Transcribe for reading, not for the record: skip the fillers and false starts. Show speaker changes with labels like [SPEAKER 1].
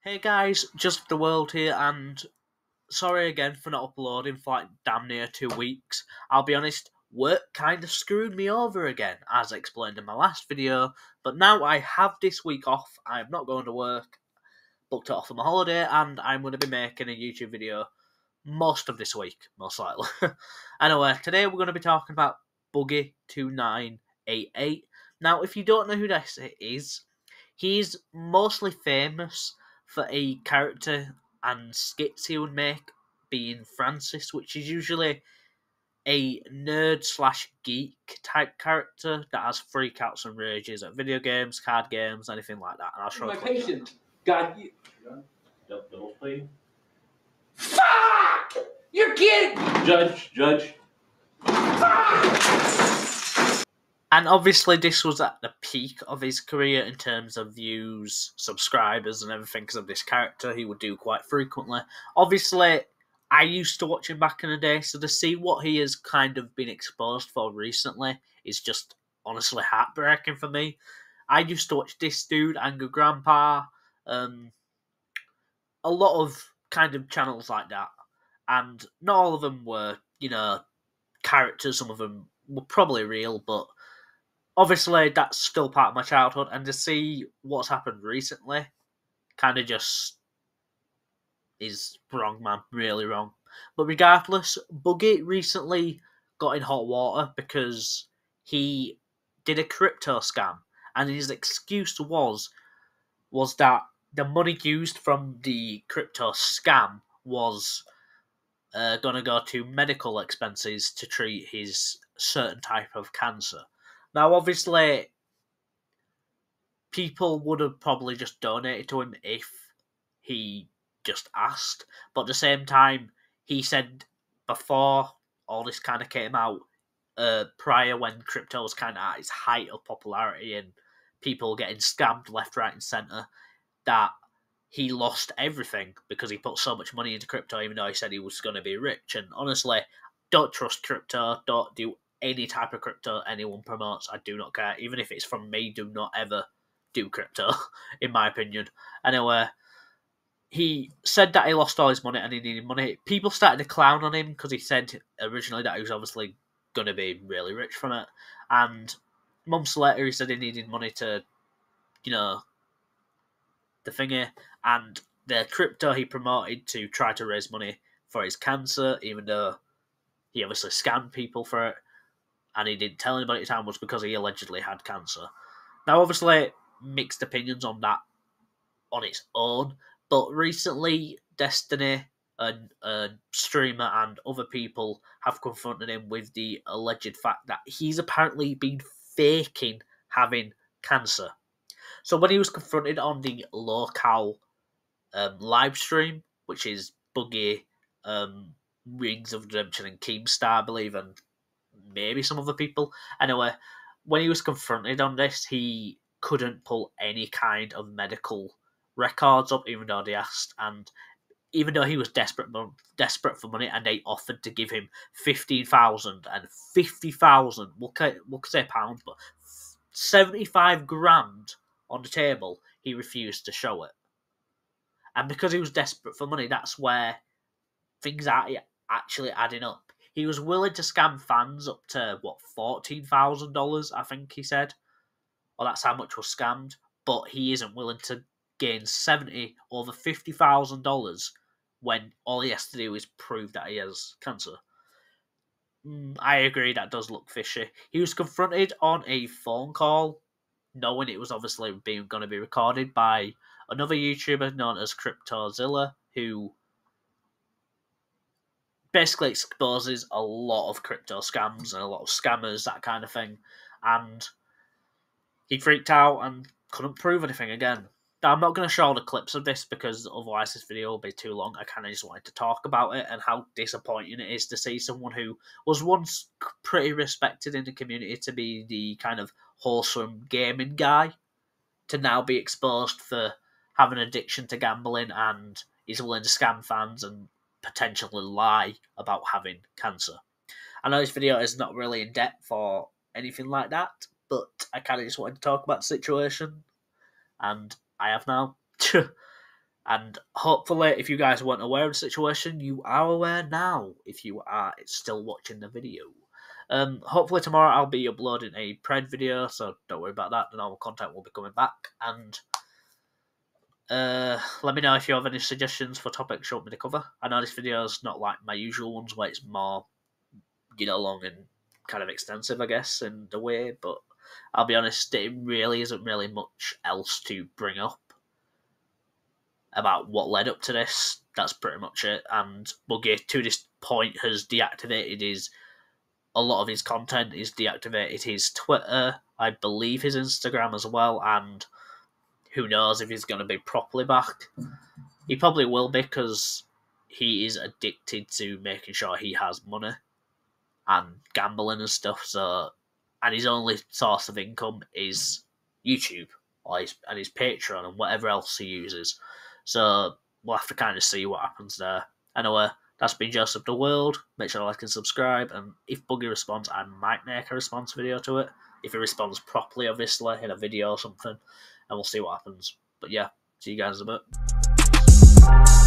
[SPEAKER 1] Hey guys, Just the World here, and sorry again for not uploading for like damn near 2 weeks. I'll be honest, work kind of screwed me over again, as explained in my last video, but now I have this week off. I'm not going to work, booked it off for my holiday, and I'm going to be making a YouTube video most of this week, most likely. Anyway, today we're going to be talking about Boogie2988. Now, if you don't know who this is, he's mostly famous for a character and skits he would make, being Francis, which is usually a nerd slash geek type character that has freakouts and rages at video games, card games, anything like that. And I'll show
[SPEAKER 2] My
[SPEAKER 1] you.
[SPEAKER 2] patient. God, you.
[SPEAKER 3] Double play.
[SPEAKER 2] Fuck! You're kidding!
[SPEAKER 3] Judge.
[SPEAKER 1] And obviously, this was at the peak of his career in terms of views, subscribers, and everything. Because of this character, he would do quite frequently. Obviously, I used to watch him back in the day, so to see what he has kind of been exposed for recently is just honestly heartbreaking for me. I used to watch this dude, Angry Grandpa, a lot of kind of channels like that, and not all of them were, characters. Some of them were probably real, but obviously that's still part of my childhood, and to see what's happened recently kind of just is wrong, man. Really wrong. But regardless, Boogie recently got in hot water because he did a crypto scam, and his excuse was that the money used from the crypto scam was going to go to medical expenses to treat his certain type of cancer. Now, obviously, people would have probably just donated to him if he just asked. But at the same time, he said before all this kind of came out, prior when crypto was kind of at its height of popularity and people getting scammed left, right, and centre, that he lost everything because he put so much money into crypto, even though he said he was going to be rich. And honestly, don't trust crypto. Don't do any type of crypto anyone promotes. I do not care. Even if it's from me, do not ever do crypto, in my opinion. Anyway, he said that he lost all his money and he needed money. People started to clown on him because he said originally that he was obviously going to be really rich from it. And months later, he said he needed money to, the thingy, and the crypto he promoted to try to raise money for his cancer, even though he obviously scammed people for it, and he didn't tell anybody at the time, was because he allegedly had cancer. Now, obviously, mixed opinions on that on its own, but recently, Destiny, a streamer, and other people have confronted him with the alleged fact that he's apparently been faking having cancer. So when he was confronted on the local live stream, which is Boogie, Rings of Redemption, and Keemstar, I believe, and maybe some other people. Anyway, when he was confronted on this, he couldn't pull any kind of medical records up, even though they asked, and even though he was desperate for money, and they offered to give him 15,000 and 50,000. We'll say pounds, but 75 grand on the table, he refused to show it. And because he was desperate for money, that's where things are actually adding up. He was willing to scam fans up to, $14,000, I think he said. Or that's how much was scammed. But he isn't willing to gain over $50,000 when all he has to do is prove that he has cancer. I agree, that does look fishy. He was confronted on a phone call, knowing it was obviously going to be recorded, by another YouTuber known as Cryptozilla, who basically exposes a lot of crypto scams and a lot of scammers, that kind of thing. And he freaked out and couldn't prove anything again. Now, I'm not going to show all the clips of this because otherwise this video will be too long. I kind of just wanted to talk about it and how disappointing it is to see someone who was once pretty respected in the community to be the kind of wholesome gaming guy to now be exposed for having an addiction to gambling, and he's willing to scam fans and potentially lie about having cancer. I know this video is not really in depth or anything like that, but I kind of just wanted to talk about the situation, and I have now. And hopefully, if you guys weren't aware of the situation, you are aware now, if you are still watching the video. Hopefully tomorrow I'll be uploading a Pride video, so don't worry about that. The normal content will be coming back. And let me know if you have any suggestions for topics you want me to cover. I know this video is not like my usual ones where it's more, long and kind of extensive, I guess, in a way. But I'll be honest, it really isn't really much else to bring up about what led up to this. That's pretty much it. And Boogie, to this point, has deactivated a lot of his content. He's deactivated his Twitter, I believe his Instagram as well, and who knows if he's going to be properly back. He probably will be, because he is addicted to making sure he has money and gambling and stuff. So, and his only source of income is YouTube and his Patreon and whatever else he uses. So we'll have to kind of see what happens there. Anyway, that's been Joseph the World. Make sure to like and subscribe. And if Boogie responds, I might make a response video to it. If he responds properly, obviously, in a video or something. And we'll see what happens. But yeah, see you guys in a bit.